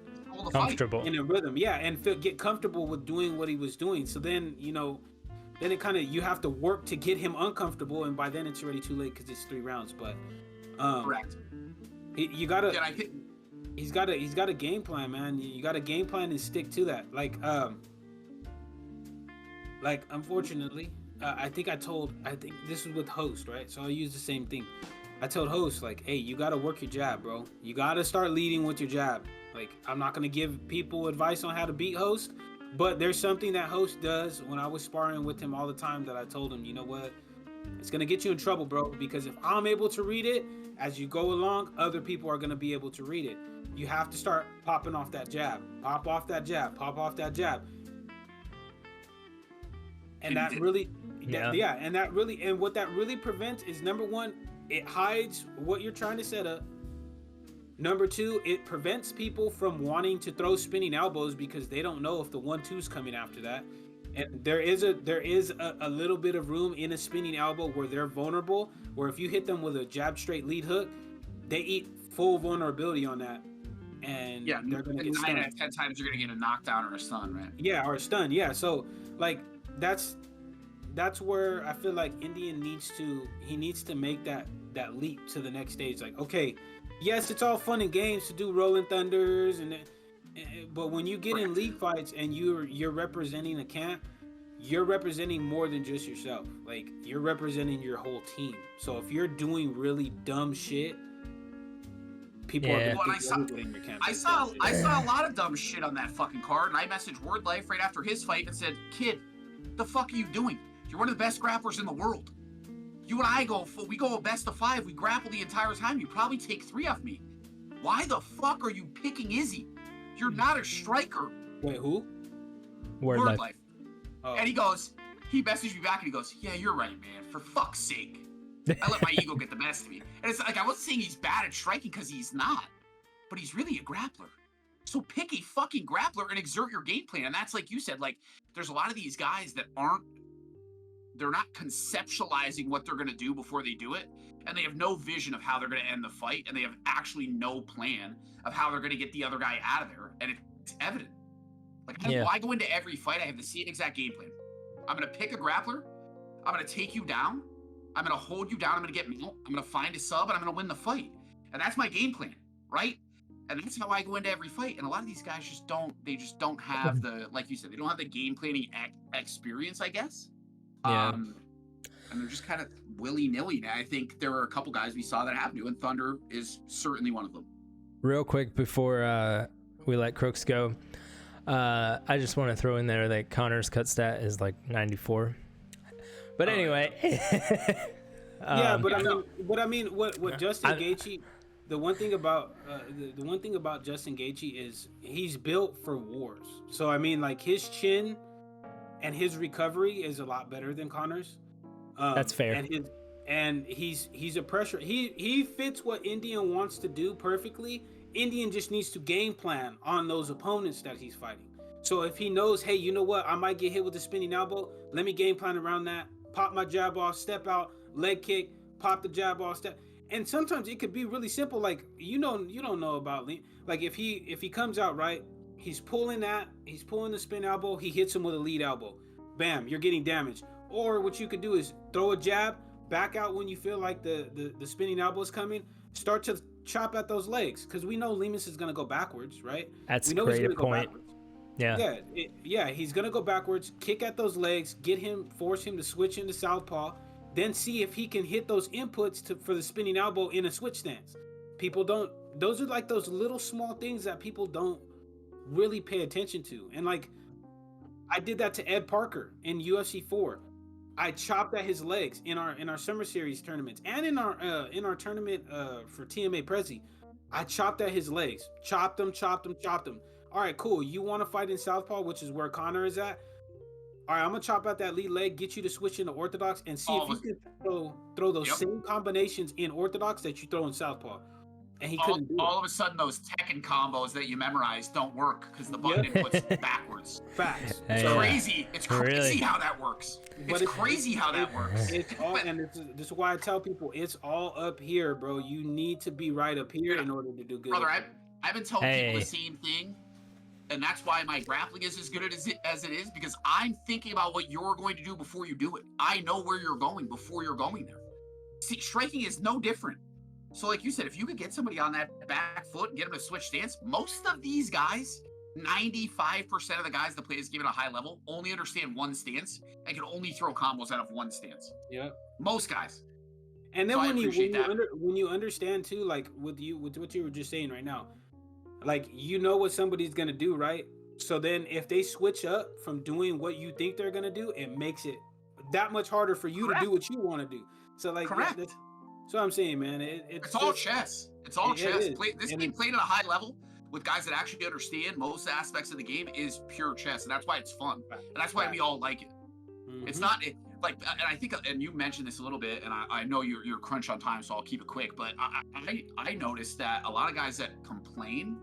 comfortable in a rhythm, and get comfortable with doing what he was doing. So then, then it kind of, you have to work to get him uncomfortable, and by then it's already too late because it's 3 rounds. But correct. He's got a game plan, man. You got a game plan and stick to that. Like unfortunately, I think this was with Host, right? So I'll use the same thing. I told Host, like, hey, you got to work your jab, bro. You got to start leading with your jab. Like, I'm not going to give people advice on how to beat Host, but there's something that Host does when I was sparring with him all the time that I told him, you know what? It's going to get you in trouble, bro, because if I'm able to read it as you go along, other people are going to be able to read it. You have to start popping off that jab. Pop off that jab. Pop off that jab. And that really... and what that really prevents is, number one, it hides what you're trying to set up. Number two, it prevents people from wanting to throw spinning elbows because they don't know if the 1-2's coming after that. And there is a little bit of room in a spinning elbow where they're vulnerable, where if you hit them with a jab straight lead hook, they eat full vulnerability on that. And they're going to get stunned. 9 out of 10 times you're going to get a knockdown or a stun, right? Yeah, or a stun. Yeah, so like that's where I feel like Indian needs to make that leap to the next stage. Like, okay, yes, it's all fun and games to do Rolling Thunders, but when you get in league fights and you're representing a camp, you're representing more than just yourself. Like, you're representing your whole team. So if you're doing really dumb shit, people are gonna think everybody in your camp. I saw a lot of dumb shit on that fucking card, and I messaged Word Life right after his fight and said, "Kid, the fuck are you doing? You're one of the best grapplers in the world. You and I we go a best of 5. We grapple the entire time. You probably take 3 off me. Why the fuck are you picking Izzy? You're not a striker." Wait, who? Word Life. Oh. And he messaged me back and he goes, "Yeah, you're right, man. For fuck's sake. I let my ego get the best of me." And it's like, I wasn't saying he's bad at striking, because he's not. But he's really a grappler. So pick a fucking grappler and exert your game plan. And that's like you said, like, there's a lot of these guys that they're not conceptualizing what they're going to do before they do it, and they have no vision of how they're going to end the fight, and they have actually no plan of how they're going to get the other guy out of there, and it's evident. Like, I go into every fight, I have the same exact game plan. I'm going to pick a grappler, I'm going to take you down, I'm going to hold you down, I'm going to get mount, I'm going to find a sub, and I'm going to win the fight. And that's my game plan, right? And that's how I go into every fight. And a lot of these guys just don't have the, like you said, they don't have the game planning experience, I guess. And they're just kind of willy-nilly. I think there were a couple guys we saw that have to, and Thunder is certainly one of them. Real quick before we let Crooks go, I just want to throw in there that Connor's cut stat is like 94. But anyway. What Justin Gaethje, the one thing about Justin Gaethje is he's built for wars. So I mean, like, his chin and his recovery is a lot better than Connor's. That's fair. And he's a pressure. He fits what Indian wants to do perfectly. Indian just needs to game plan on those opponents that he's fighting. So if he knows, hey, you know what, I might get hit with a spinning elbow, let me game plan around that. Pop my jab off, step out, leg kick, pop the jab off, step. And sometimes it could be really simple. Like, you don't know about, like, if he comes out right, he's pulling the spin elbow, he hits him with a lead elbow. Bam, you're getting damaged. Or what you could do is throw a jab, back out when you feel like the spinning elbow is coming, start to chop at those legs, because we know Lemus is going to go backwards, right? That's a great point. Yeah, he's going to go backwards, kick at those legs, force him to switch into southpaw, then see if he can hit those inputs for the spinning elbow in a switch stance. Those are like those little small things that people don't really pay attention to. And like, I did that to Ed Parker in UFC 4. I chopped at his legs in our summer series tournaments and in our tournament for TMA Prezi. I chopped at his legs, chopped them. All right, cool. You want to fight in southpaw, which is where Connor is at. All right, I'm gonna chop out that lead leg, get you to switch into orthodox, and see if you can throw those same combinations in orthodox that you throw in southpaw. And he couldn't do it. All of a sudden, those Tekken combos that you memorized don't work because the button input's backwards. Facts. It's crazy. It's crazy Really? how that works. It's crazy how that works. It's all, and this is why I tell people it's all up here, bro. You need to be right up here in order to do good. Brother, I've been telling people the same thing. And that's why my grappling is as good as it is, because I'm thinking about what you're going to do before you do it. I know where you're going before you're going there. See, striking is no different. So like you said, if you could get somebody on that back foot and get them to switch stance, most of these guys, 95% of the guys that play this game at a high level only understand one stance and can only throw combos out of one stance. Yeah. Most guys. And then when you understand too, like with what you were just saying right now, like, you know what somebody's going to do, right? So then if they switch up from doing what you think they're going to do, it makes it that much harder for you to do what you want to do. So, like, that's what I'm saying, man. It's all chess. It's all chess. This game played at a high level with guys that actually understand most aspects of the game is pure chess. And that's why it's fun. And that's why we all like it. Mm-hmm. It's not... and I think, and you mentioned this a little bit, and I know you're crunched on time, so I'll keep it quick, but I noticed that a lot of guys that complain,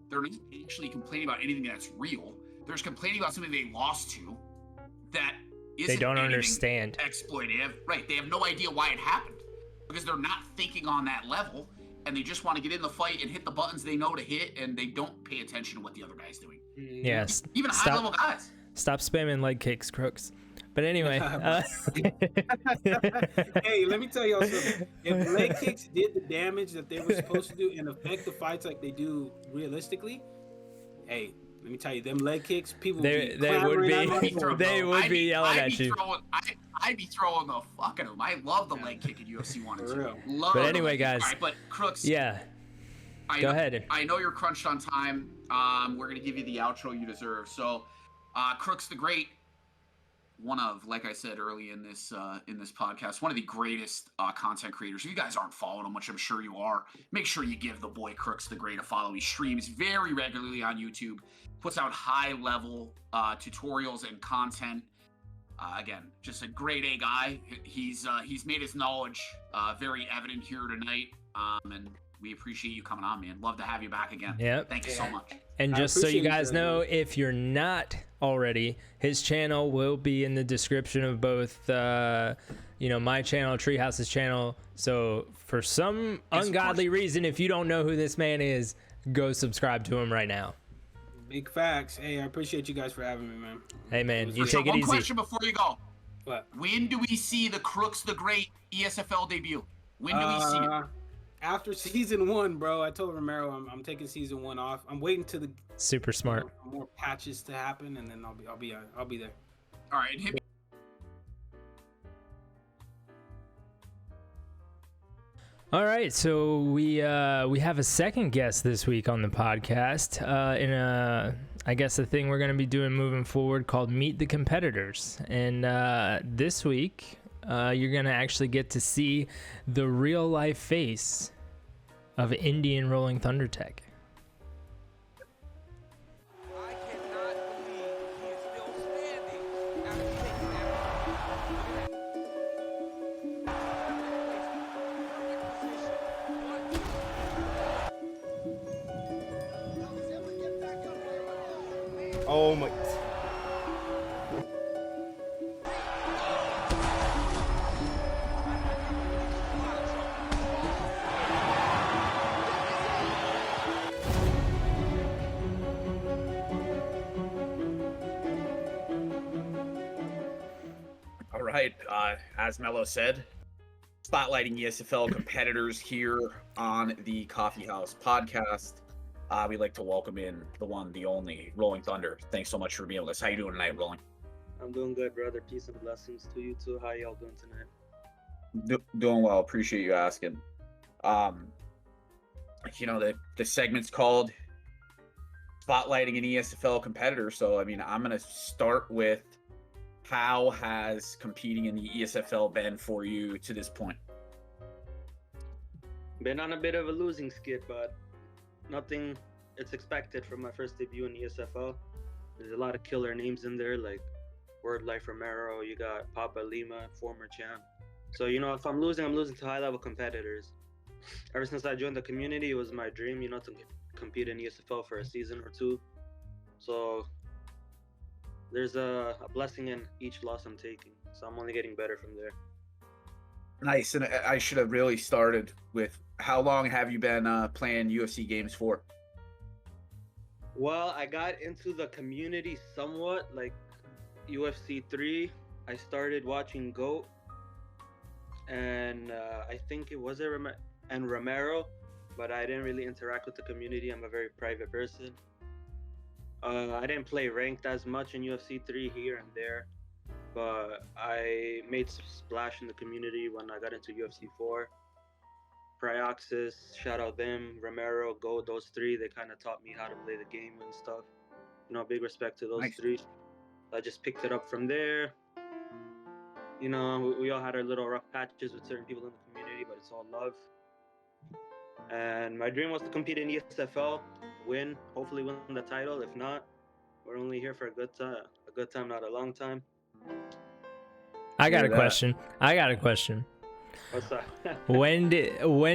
they're not actually complaining about anything that's real. They're just complaining about something they lost to that isn't they don't understand. Exploitative. Right. They have no idea why it happened because they're not thinking on that level, and they just want to get in the fight and hit the buttons they know to hit, and they don't pay attention to what the other guy's doing. Yes. Even high-level guys. Stop spamming leg kicks, Crooks. But anyway. Hey, let me tell y'all something. If leg kicks did the damage that they were supposed to do and affect the fights like they do realistically, hey, let me tell you, them leg kicks, people they would be yelling at you. I'd be throwing the fuck at them. I love the leg kick in UFC 1 and 2. But anyway, guys. All right, but Crooks. Yeah. Go ahead. I know you're crunched on time. We're going to give you the outro you deserve. So, Crooks the Great, one of, like I said early in this podcast, one of the greatest content creators. If you guys aren't following him, which I'm sure you are, make sure you give the boy Crooks the Great a follow. He streams very regularly on YouTube, puts out high-level tutorials and content. Again, just a grade A guy. He's made his knowledge very evident here tonight, and we appreciate you coming on, man. Love to have you back again. Yeah. Thank you so much. And just so you guys know, if you're not already, his channel will be in the description of both, my channel, Treehouse's channel. So for some ungodly reason, if you don't know who this man is, go subscribe to him right now. Big facts. Hey, I appreciate you guys for having me, man. Hey, man, you take it easy. One question before you go. What? When do we see the Crooks the Great ESFL debut? When do we see it? After season 1, bro. I told Romero I'm taking season 1 off. I'm waiting to the super smart more patches to happen, and then I'll be there. All right, hit me. All right, so we have a second guest this week on the podcast in I guess a thing we're going to be doing moving forward called Meet the Competitors. And this week, you're going to actually get to see the real life face of Indian Rolling Thunder Tech. Oh my. All right, as Mello said, spotlighting ESFL competitors here on the Coffee House podcast. We'd like to welcome in the one, the only, Rolling Thunder. Thanks so much for being with us. How you doing tonight, Rolling? I'm doing good, brother. Peace and blessings to you too. How y'all doing tonight? Doing well. Appreciate you asking. The segment's called Spotlighting an ESFL competitor. So, I mean, I'm going to start with how has competing in the ESFL been for you to this point? Been on a bit of a losing skid, but nothing it's expected from my first debut in ESFL. There's a lot of killer names in there, like Word Life Romero, you got Papa Lima, former champ. So, you know, if I'm losing to high-level competitors. Ever since I joined the community, it was my dream, you know, to compete in ESFL for a season or two. So there's a blessing in each loss I'm taking. So I'm only getting better from there. Nice. And I should have really started with, how long have you been playing UFC games for? Well, I got into the community somewhat, like UFC 3. I started watching GOAT, and I think it was and Romero, but I didn't really interact with the community. I'm a very private person. I didn't play ranked as much in UFC 3 here and there, but I made some splash in the community when I got into UFC 4. Prioxis, shout out them, Romero, Go, those three, they kind of taught me how to play the game and stuff. You know, big respect to those three. I just picked it up from there. You know, we all had our little rough patches with certain people in the community, but it's all love. And my dream was to compete in ESFL, win, hopefully win the title. If not, we're only here for a good time, not a long time. I got a question. What's that? When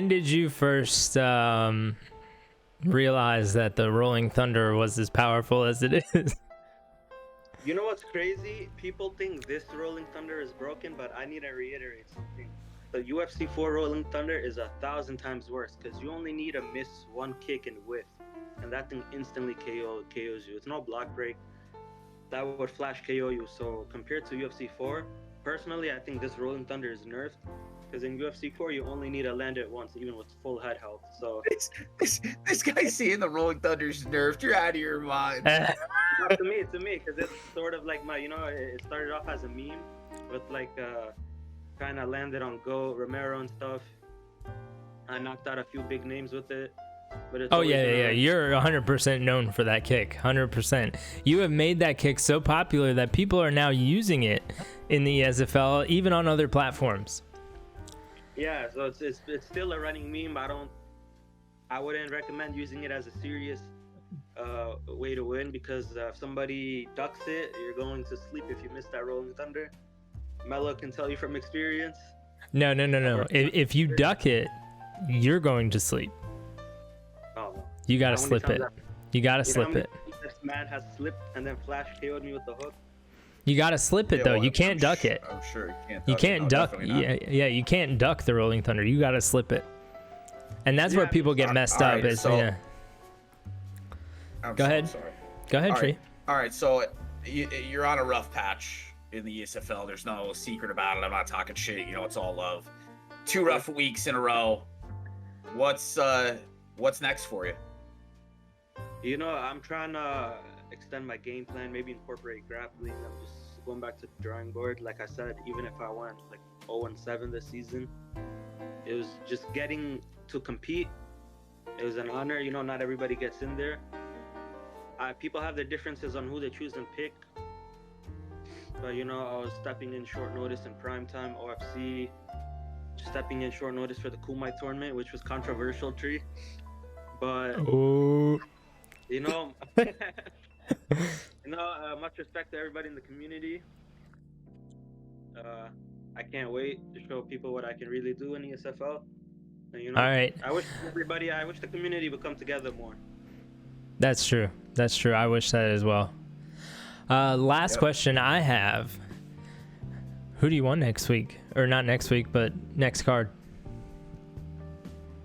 did you first realize that the Rolling Thunder was as powerful as it is? You know what's crazy? People think this Rolling Thunder is broken, but I need to reiterate something. The UFC 4 Rolling Thunder is 1,000 times worse because you only need to miss one kick and whiff, and that thing instantly KOs you. It's no block break. That would flash KO you. So compared to UFC 4, personally, I think this Rolling Thunder is nerfed. Because in UFC 4, you only need to land it once, even with full head health. So this guy's seeing the Rolling Thunder's nerfed. You're out of your mind. to me, because it's sort of like my, you know, it started off as a meme, with like kind of landed on Go, Romero and stuff. I knocked out a few big names with it. But it's yeah. You're 100% known for that kick. 100%. You have made that kick so popular that people are now using it in the ESFL, even on other platforms. Yeah, so it's still a running meme. I wouldn't recommend using it as a serious way to win, because if somebody ducks it, you're going to sleep if you miss that Rolling Thunder. Mellow can tell you from experience. No. If you duck it, you're going to sleep. Oh, no. You gotta slip it. You gotta slip it. This man has slipped and then flash KO'd me with the hook. You gotta slip it though. You can't duck it. I'm sure you can't duck. Yeah, you can't duck the Rolling Thunder. You gotta slip it, and that's where people get messed up. Is yeah. Go ahead. Sorry. Go ahead, Tree. All right, so you're on a rough patch in the ESFL. There's no secret about it. I'm not talking shit. You know, it's all love. 2 rough weeks in a row. What's next for you? You know, I'm trying to extend my game plan, maybe incorporate grappling. I'm just going back to the drawing board. Like I said, even if I went like 0-7 this season, it was just getting to compete. It was an honor. You know, not everybody gets in there. People have their differences on who they choose and pick. But, you know, I was stepping in short notice in primetime OFC, stepping in short notice for the Kumai tournament, which was controversial, Tree. But, you know, much respect to everybody in the community. I can't wait to show people what I can really do in ESFL. And, you know, all right. I wish the community would come together more. That's true. I wish that as well. Last question I have. Who do you want next week? Or not next week, but next card?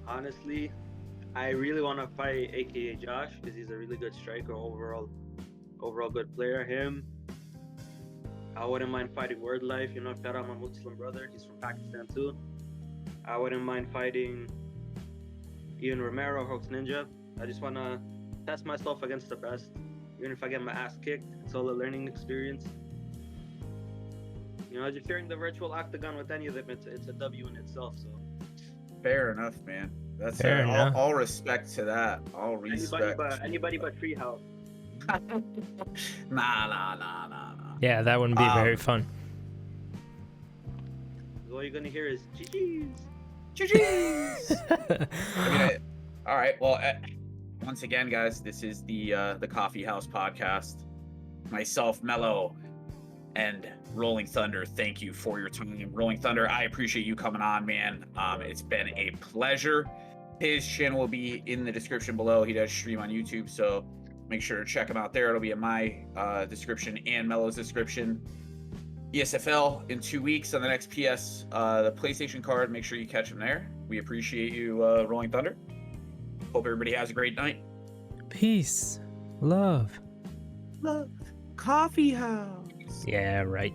Honestly, I really want to fight AKA Josh, because he's a really good striker, overall good player. Him. I wouldn't mind fighting Word Life. You know, shout out my Muslim brother. He's from Pakistan too. I wouldn't mind fighting Ian Romero, Hoax Ninja. I just want to test myself against the best. Even if I get my ass kicked, it's all a learning experience. You know, just sharing the virtual Octagon with any of them, it's a W in itself. So fair enough, man. That's fair enough. All respect to that. All respect. Anybody but Treehouse. Nah. Yeah, that wouldn't be very fun. All you're gonna hear is GG's. All right. Well, once again, guys, this is the Coffee House podcast. Myself, Mellow, and Rolling Thunder. Thank you for your time, Rolling Thunder. I appreciate you coming on, man. It's been a pleasure. His channel will be in the description below. He does stream on YouTube, so make sure to check him out there. It'll be in my description and Mellow's description. ESFL in 2 weeks on the next the PlayStation card. Make sure you catch him there. We appreciate you, Rolling Thunder. Hope everybody has a great night. Peace. Love. Coffee House. Yeah, right.